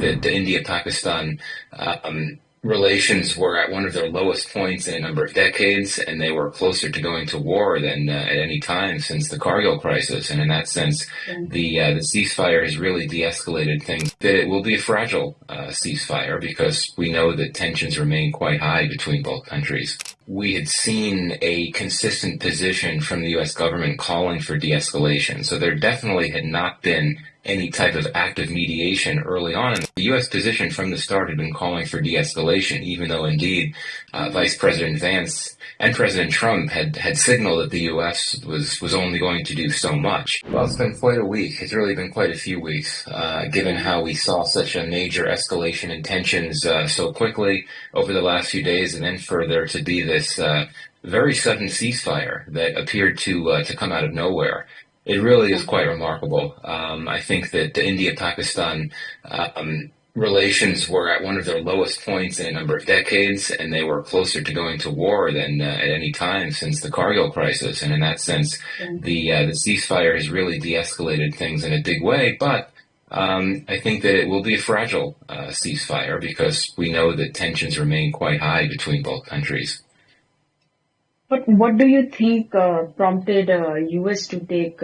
that the India-Pakistan relations were at one of their lowest points in a number of decades, and they were closer to going to war than at any time since the Kargil crisis. And in that sense, the ceasefire has really de-escalated things. That it will be a fragile ceasefire because we know that tensions remain quite high between both countries. We had seen a consistent position from the U.S. government calling for de-escalation. So there definitely had not been any type of active mediation early on. The U.S. position from the start had been calling for de-escalation, even though indeed Vice President Vance and President Trump had signaled that the U.S. was only going to do so much. Well, it's been quite a week. It's really been quite a few weeks, given how we saw such a major escalation in tensions so quickly over the last few days, and then further to be this very sudden ceasefire that appeared to come out of nowhere. It really is quite remarkable. I think that the India-Pakistan relations were at one of their lowest points in a number of decades, and they were closer to going to war than at any time since the Kargil crisis. And in that sense, the ceasefire has really de-escalated things in a big way. But I think that it will be a fragile ceasefire because we know that tensions remain quite high between both countries. But what do you think prompted U.S. to take,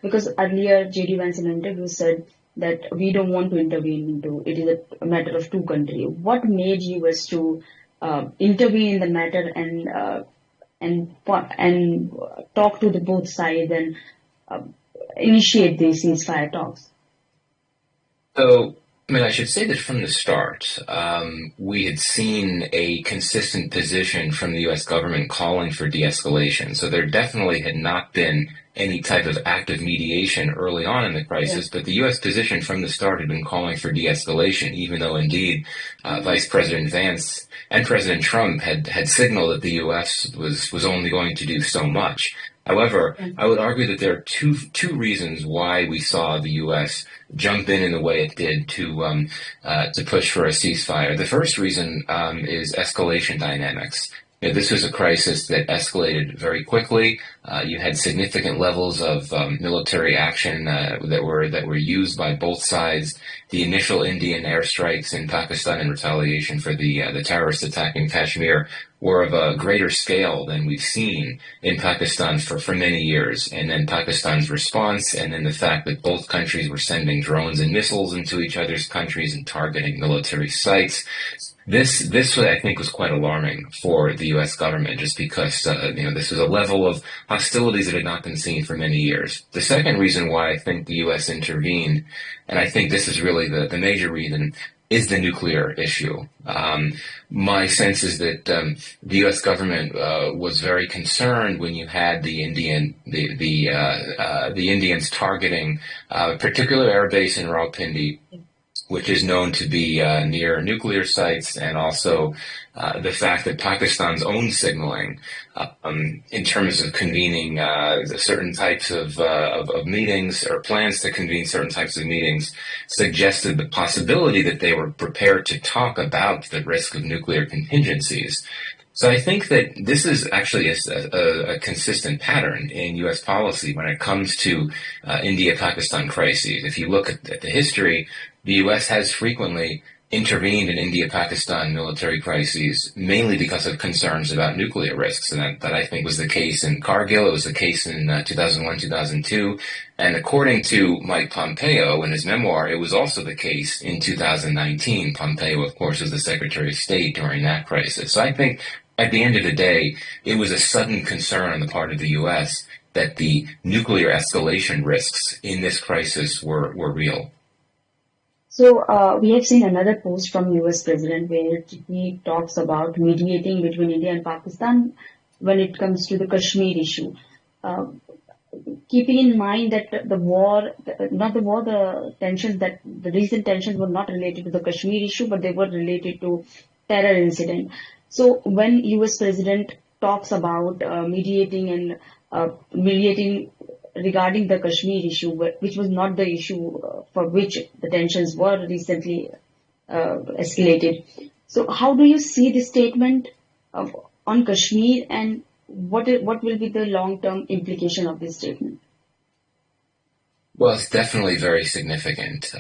because earlier J.D. Vance in an interview said that we don't want to intervene into, it is a matter of two countries. What made U.S. to intervene in the matter and talk to the both sides and initiate these ceasefire talks? So, I should say that from the start, we had seen a consistent position from the U.S. government calling for de-escalation. So there definitely had not been any type of active mediation early on in the crisis, but the U.S. position from the start had been calling for de-escalation, even though indeed Vice President Vance and President Trump had signaled that the U.S. was only going to do so much. However, I would argue that there are two reasons why we saw the U.S. jump in the way it did to push for a ceasefire. The first reason is escalation dynamics. This was a crisis that escalated very quickly. You had significant levels of military action that were used by both sides. The initial Indian airstrikes in Pakistan in retaliation for the terrorist attack in Kashmir were of a greater scale than we've seen in Pakistan for many years. And then Pakistan's response, and then the fact that both countries were sending drones and missiles into each other's countries and targeting military sites. This I think was quite alarming for the U.S. government, just because this was a level of hostilities that had not been seen for many years. The second reason why I think the U.S. intervened, and I think this is really the major reason, is the nuclear issue. My sense is that the U.S. government was very concerned when you had the Indians targeting a particular air base in Rawalpindi, which is known to be near nuclear sites, and also the fact that Pakistan's own signaling in terms of convening certain types of meetings, or plans to convene certain types of meetings, suggested the possibility that they were prepared to talk about the risk of nuclear contingencies. So I think that this is actually a consistent pattern in U.S. policy when it comes to India-Pakistan crises. If you look at the history, the U.S. has frequently intervened in India-Pakistan military crises, mainly because of concerns about nuclear risks. And that I think was the case in Kargil. It was the case in 2001, 2002. And according to Mike Pompeo in his memoir, it was also the case in 2019. Pompeo, of course, was the Secretary of State during that crisis. So I think at the end of the day, it was a sudden concern on the part of the U.S. that the nuclear escalation risks in this crisis were real. So we have seen another post from U.S. President where he talks about mediating between India and Pakistan when it comes to the Kashmir issue. Keeping in mind that the recent tensions were not related to the Kashmir issue, but they were related to terror incident. So when U.S. President talks about mediating regarding the Kashmir issue, which was not the issue for which the tensions were recently escalated. So how do you see the statement on Kashmir, and what will be the long-term implication of this statement? Well, it's definitely very significant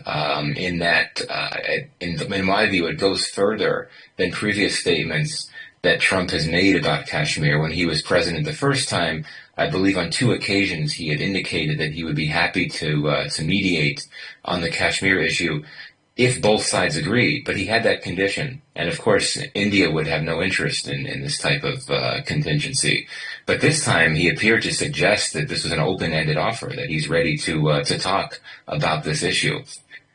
in that, in my view, it goes further than previous statements that Trump has made about Kashmir. When he was president the first time, I believe on two occasions he had indicated that he would be happy to mediate on the Kashmir issue if both sides agree. But he had that condition. And of course, India would have no interest in this type of contingency. But this time, he appeared to suggest that this was an open-ended offer, that he's ready to talk about this issue.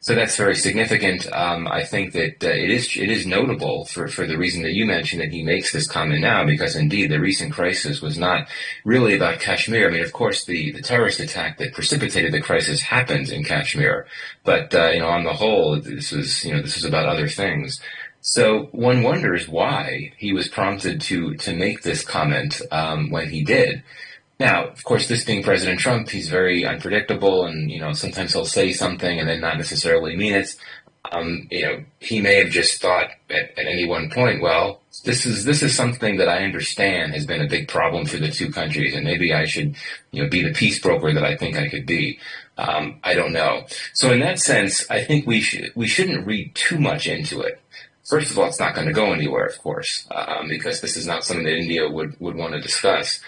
So that's very significant. I think that it is notable for the reason that you mentioned that he makes this comment now, because indeed the recent crisis was not really about Kashmir. I mean, of course, the terrorist attack that precipitated the crisis happened in Kashmir, but on the whole, this was about other things. So one wonders why he was prompted to make this comment when he did. Now, of course, this being President Trump, he's very unpredictable, and sometimes he'll say something and then not necessarily mean it. He may have just thought at any one point, well, this is something that I understand has been a big problem for the two countries, and maybe I should, be the peace broker that I think I could be. I don't know. So in that sense, I think we shouldn't read too much into it. First of all, it's not going to go anywhere, of course, because this is not something that India would want to discuss.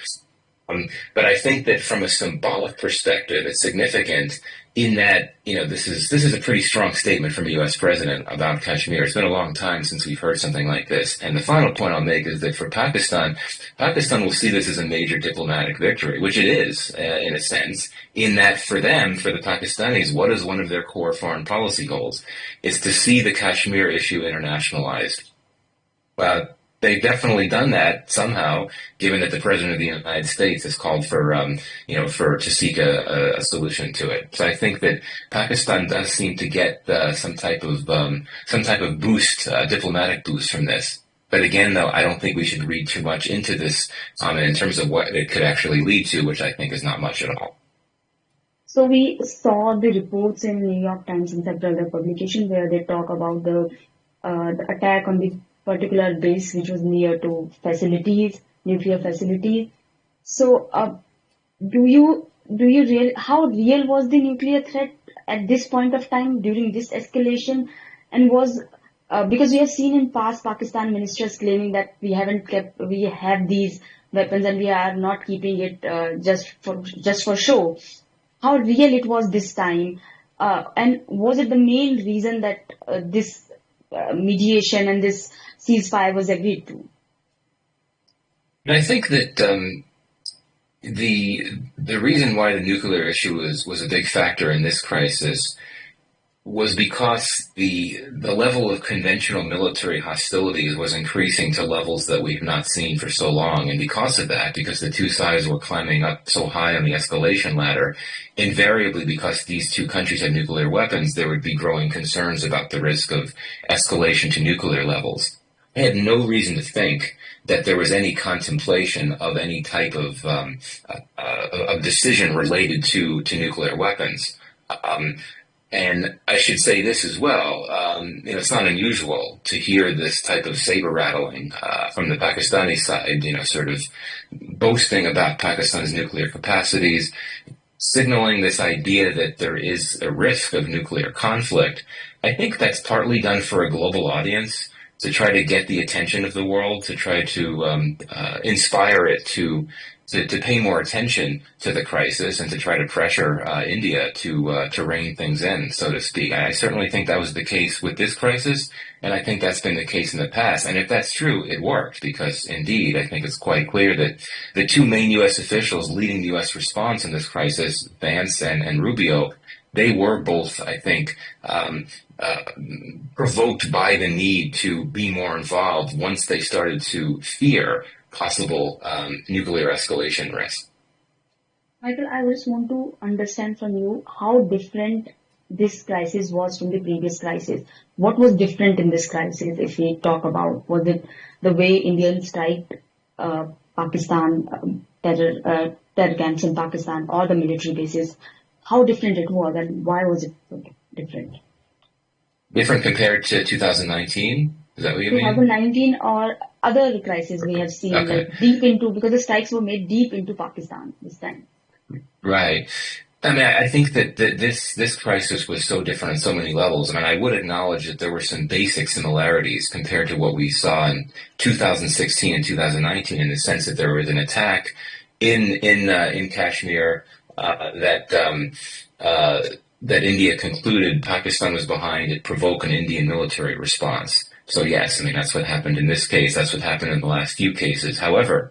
But I think that from a symbolic perspective, it's significant in that, this is a pretty strong statement from a U.S. president about Kashmir. It's been a long time since we've heard something like this. And the final point I'll make is that for Pakistan, Pakistan will see this as a major diplomatic victory, which it is, in a sense, in that for them, for the Pakistanis, what is one of their core foreign policy goals? Is to see the Kashmir issue internationalized. Well, they've definitely done that somehow, given that the president of the United States has called to seek a solution to it. So I think that Pakistan does seem to get some type of boost, diplomatic boost from this. But again, though, I don't think we should read too much into this comment in terms of what it could actually lead to, which I think is not much at all. So we saw the reports in New York Times and several other publications where they talk about the attack on the particular base which was near to facilities, nuclear facilities. So, how real was the nuclear threat at this point of time during this escalation? And because we have seen in past Pakistan ministers claiming that we have these weapons and we are not keeping it just for show. How real it was this time, and was it the main reason that this mediation and this ceasefire was agreed to? And I think that the reason why the nuclear issue was a big factor in this crisis was because the level of conventional military hostilities was increasing to levels that we've not seen for so long. And because of that, because the two sides were climbing up so high on the escalation ladder, invariably because these two countries had nuclear weapons, there would be growing concerns about the risk of escalation to nuclear levels. I had no reason to think that there was any contemplation of any type of decision related to nuclear weapons. And I should say this as well. It's not unusual to hear this type of saber rattling from the Pakistani side, sort of boasting about Pakistan's nuclear capacities, signaling this idea that there is a risk of nuclear conflict. I think that's partly done for a global audience, to try to get the attention of the world, to try to inspire it to pay more attention to the crisis and to try to pressure India to rein things in, so to speak. I certainly think that was the case with this crisis, and I think that's been the case in the past. And if that's true, it worked, because indeed, I think it's quite clear that the two main U.S. officials leading the U.S. response in this crisis, Vance and Rubio, they were both, I think, provoked by the need to be more involved once they started to fear possible nuclear escalation risk. Michael, I just want to understand from you how different this crisis was from the previous crisis. What was different in this crisis, if we talk about? Was it the way Indians strike Pakistan, terror camps in Pakistan, or the military bases? How different it was, and why was it so different? Different compared to 2019? Is that what you mean? 2019 or other crises we have seen, Okay. like deep into, because the strikes were made deep into Pakistan this time. Right. I mean, I think that this crisis was so different on so many levels. I mean, I would acknowledge that there were some basic similarities compared to what we saw in 2016 and 2019, in the sense that there was an attack in Kashmir uh, that India concluded Pakistan was behind. It provoked an Indian military response. So yes, I mean that's what happened in this case. That's what happened in the last few cases. However,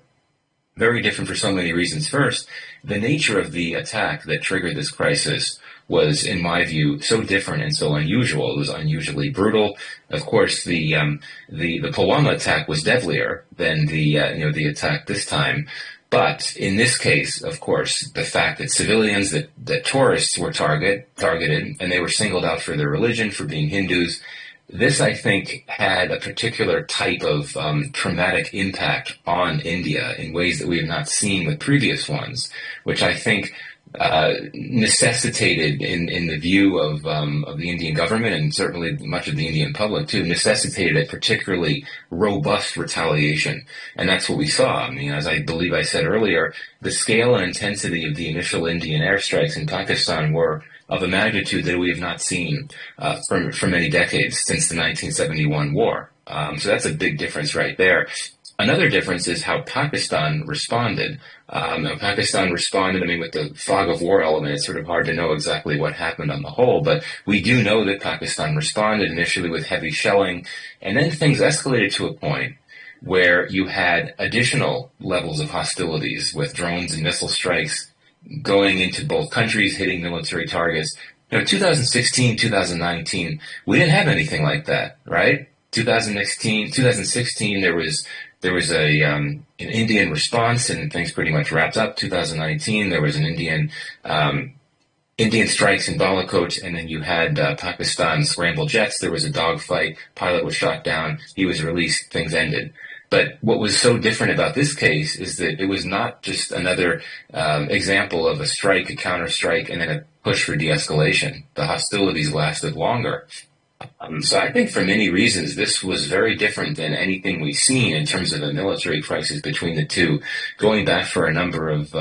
very different for so many reasons. First, the nature of the attack that triggered this crisis was, in my view, so different and so unusual. It was unusually brutal. Of course, the Pulwama attack was deadlier than the attack this time. But in this case, of course, the fact that civilians, that tourists were targeted, and they were singled out for their religion, for being Hindus, this, I think, had a particular type of traumatic impact on India in ways that we have not seen with previous ones, which I think necessitated, in the view of the Indian government and certainly much of the Indian public too, necessitated a particularly robust retaliation. And that's what we saw. I mean, as I believe I said earlier, the scale and intensity of the initial Indian airstrikes in Pakistan were of a magnitude that we have not seen for many decades since the 1971 war. So that's a big difference right there. Another difference is how Pakistan responded. Pakistan responded, I mean, with the fog of war element, it's sort of hard to know exactly what happened on the whole, but we do know that Pakistan responded initially with heavy shelling, and then things escalated to a point where you had additional levels of hostilities with drones and missile strikes going into both countries, hitting military targets. 2016, 2019, we didn't have anything like that, right? 2016, there was an Indian response, and things pretty much wrapped up. 2019, there was an Indian strikes in Balakot, and then you had Pakistan scramble jets. There was a dogfight. Pilot was shot down. He was released. Things ended. But what was so different about this case is that it was not just another example of a strike, a counter-strike, and then a push for de-escalation. The hostilities lasted longer. So I think for many reasons, this was very different than anything we've seen in terms of a military crisis between the two, going back for a number of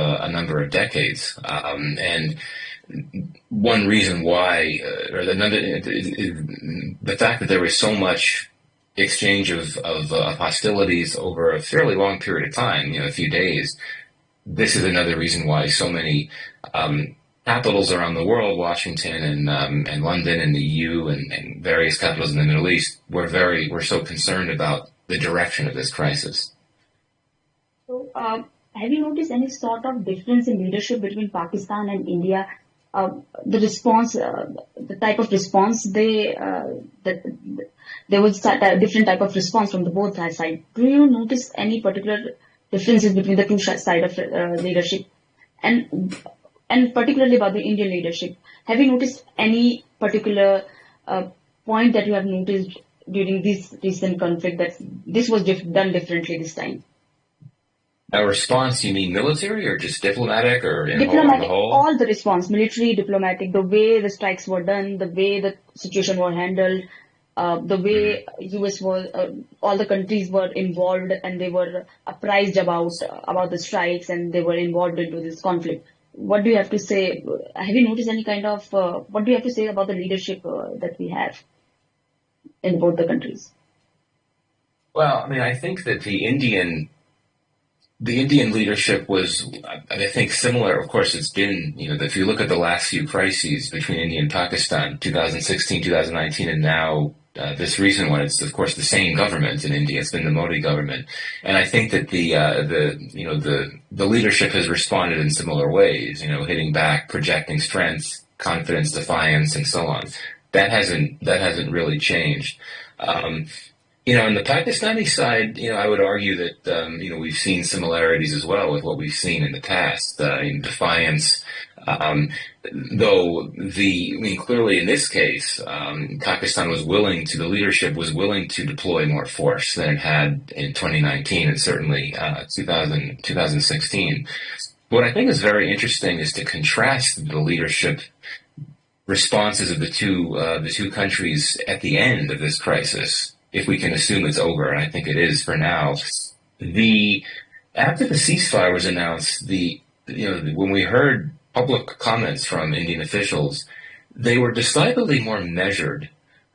decades. And one reason why, or the fact that there was so much exchange of hostilities over a fairly long period of time, a few days. This is another reason why so many capitals around the world, Washington and London and the EU and various capitals in the Middle East, were so concerned about the direction of this crisis. So, have you noticed any sort of difference in leadership between Pakistan and India? The response, the type of response there was a different type of response from the both sides. Do you notice any particular differences between the two sides of leadership, and particularly about the Indian leadership? Have you noticed any particular point that you have noticed during this recent conflict that this was done differently this time? A response, you mean military or just diplomatic or Diplomatic, on the whole? all the response, military, diplomatic, the way the strikes were done, the way the situation was handled, the way US was, all the countries were involved and they were apprised about the strikes and they were involved into this conflict. What do you have to say? Have you noticed any kind of, what do you have to say about the leadership that we have in both the countries? Well, I mean, I think that the Indian leadership was, I think, similar. Of course, it's been, if you look at the last few crises between India and Pakistan, 2016, 2019, and now this recent one, it's of course the same government in India. It's been the Modi government, and I think that the leadership has responded in similar ways. Hitting back, projecting strength, confidence, defiance, and so on. That hasn't really changed. On the Pakistani side, I would argue that, we've seen similarities as well with what we've seen in the past, in defiance. Clearly in this case, the leadership was willing to deploy more force than it had in 2019 and certainly 2016. What I think is very interesting is to contrast the leadership responses of the two countries at the end of this crisis, if we can assume it's over, and I think it is for now. After the ceasefire was announced, when we heard public comments from Indian officials, they were decidedly more measured,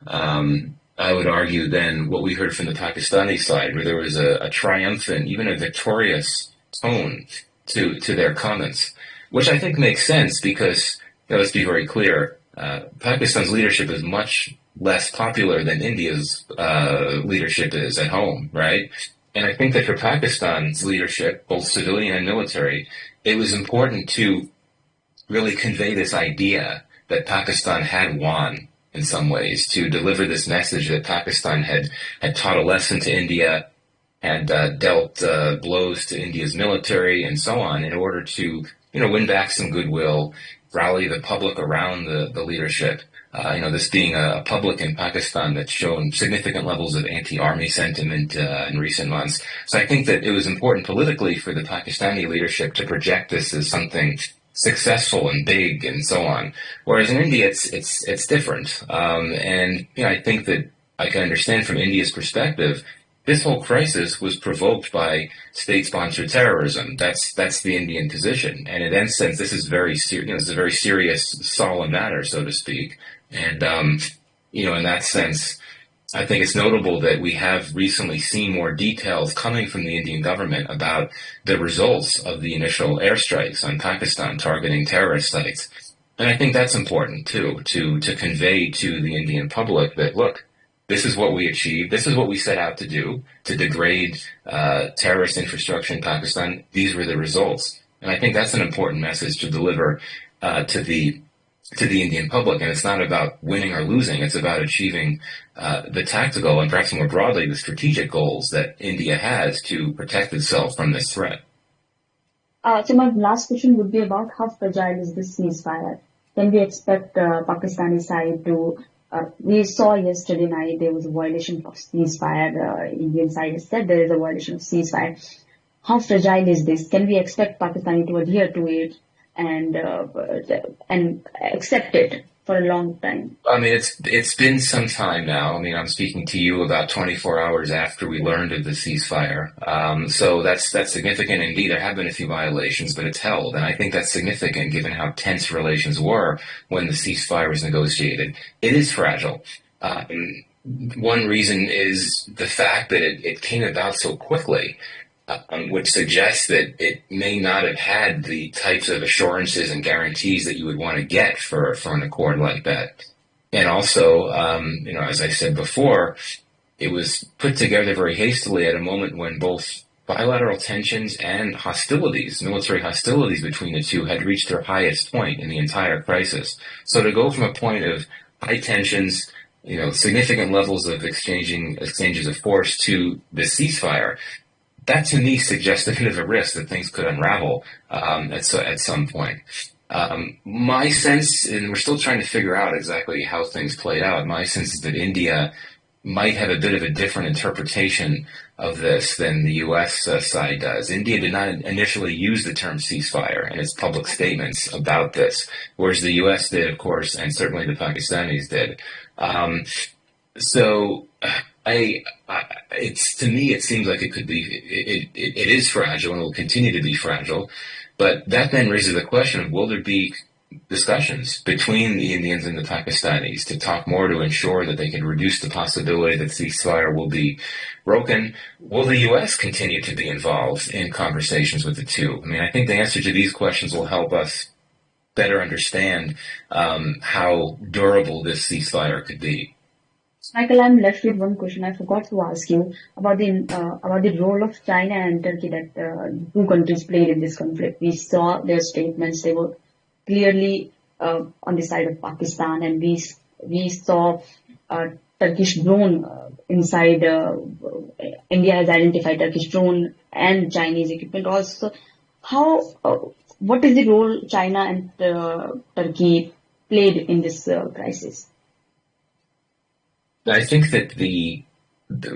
I would argue, than what we heard from the Pakistani side, where there was a triumphant, even a victorious tone to their comments, which I think makes sense because, let's be very clear, Pakistan's leadership is much less popular than India's leadership is at home, right? And I think that for Pakistan's leadership, both civilian and military, it was important to really convey this idea that Pakistan had won in some ways, to deliver this message that Pakistan had taught a lesson to India, had dealt blows to India's military and so on in order to, win back some goodwill, rally the public around the leadership. This being a public in Pakistan that's shown significant levels of anti-army sentiment in recent months. So I think that it was important politically for the Pakistani leadership to project this as something successful and big and so on. Whereas in India, it's different. I think that I can understand from India's perspective, this whole crisis was provoked by state-sponsored terrorism. That's the Indian position, and in that sense, this is it's a very serious, solemn matter, so to speak. And in that sense, I think it's notable that we have recently seen more details coming from the Indian government about the results of the initial airstrikes on Pakistan targeting terrorist sites. And I think that's important, too, to convey to the Indian public that, look, this is what we achieved. This is what we set out to do, to degrade terrorist infrastructure in Pakistan. These were the results. And I think that's an important message to deliver to the Indian public. And it's not about winning or losing. It's about achieving the tactical and perhaps more broadly the strategic goals that India has to protect itself from this threat. So my last question would be about how fragile is this ceasefire? Can we expect Pakistani side to... we saw yesterday night there was a violation of ceasefire. Indian side has said there is a violation of ceasefire. How fragile is this? Can we expect Pakistani to adhere to it and accept it for a long time? I mean, it's been some time now. I mean, I'm speaking to you about 24 hours after we learned of the ceasefire. So that's significant indeed. There have been a few violations, but it's held. And I think that's significant given how tense relations were when the ceasefire was negotiated. It is fragile. One reason is the fact that it came about so quickly. Which suggests that it may not have had the types of assurances and guarantees that you would want to get for an accord like that. And also, as I said before, it was put together very hastily at a moment when both bilateral tensions and hostilities, military hostilities between the two had reached their highest point in the entire crisis. So to go from a point of high tensions, significant levels of exchanges of force to the ceasefire, that to me suggests a bit of a risk that things could unravel at some point. My sense, and we're still trying to figure out exactly how things played out, my sense is that India might have a bit of a different interpretation of this than the U.S. Side does. India did not initially use the term ceasefire in its public statements about this, whereas the U.S. did, of course, and certainly the Pakistanis did. To me, it seems like it could be, it is fragile and will continue to be fragile. But that then raises the question of, will there be discussions between the Indians and the Pakistanis to talk more to ensure that they can reduce the possibility that ceasefire will be broken? Will the U.S. continue to be involved in conversations with the two? I mean, I think the answer to these questions will help us better understand how durable this ceasefire could be. Michael, I'm left with one question. I forgot to ask you about the role of China and Turkey that two countries played in this conflict. We saw their statements; they were clearly on the side of Pakistan, and we saw Turkish drone inside. India has identified Turkish drone and Chinese equipment. Also, what is the role China and Turkey played in this crisis? I think that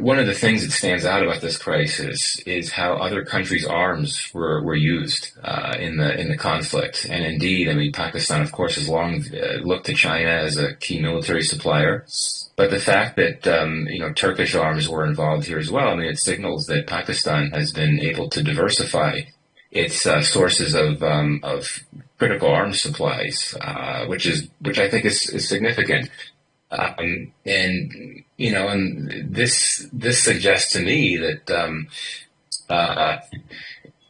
one of the things that stands out about this crisis is how other countries' arms were used in the conflict. And indeed, I mean, Pakistan, of course, has long looked to China as a key military supplier. But the fact that Turkish arms were involved here as well, I mean, it signals that Pakistan has been able to diversify its sources of critical arms supplies, which I think is significant. And and this suggests to me that uh,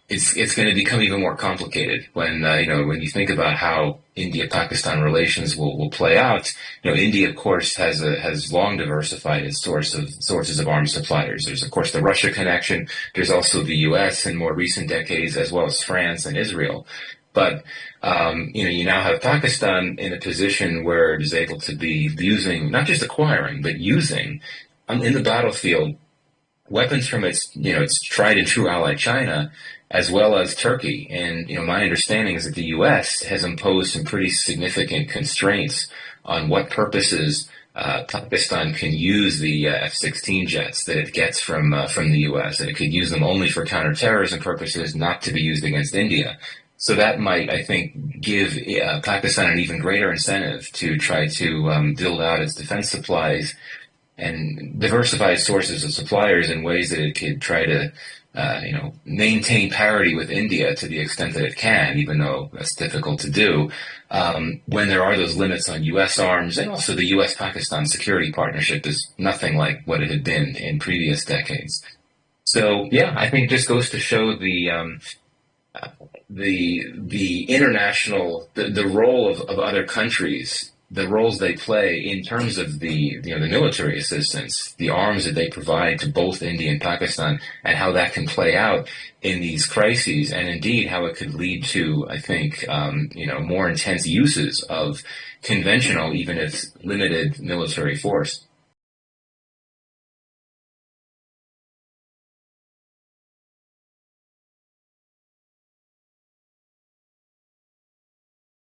it's going to become even more complicated when when you think about how India-Pakistan relations will play out. India, of course, has long diversified its sources of arms suppliers. There's, of course, the Russia connection. There's also the U.S. in more recent decades, as well as France and Israel. But you now have Pakistan in a position where it is able to be using, not just acquiring, but using in the battlefield weapons from its tried and true ally China, as well as Turkey. And my understanding is that the U.S. has imposed some pretty significant constraints on what purposes Pakistan can use the F-16 jets that it gets from the U.S. and it could use them only for counterterrorism purposes, not to be used against India. So that might, I think, give Pakistan an even greater incentive to try to build out its defense supplies and diversify its sources of suppliers in ways that it could try to, maintain parity with India to the extent that it can, even though that's difficult to do, when there are those limits on U.S. arms. And also the U.S.-Pakistan security partnership is nothing like what it had been in previous decades. So, yeah, I think it just goes to show the international the role of other countries, the roles they play in terms of the military assistance, the arms that they provide to both India and Pakistan, and how that can play out in these crises, and indeed how it could lead to, I think, more intense uses of conventional, even if limited, military force.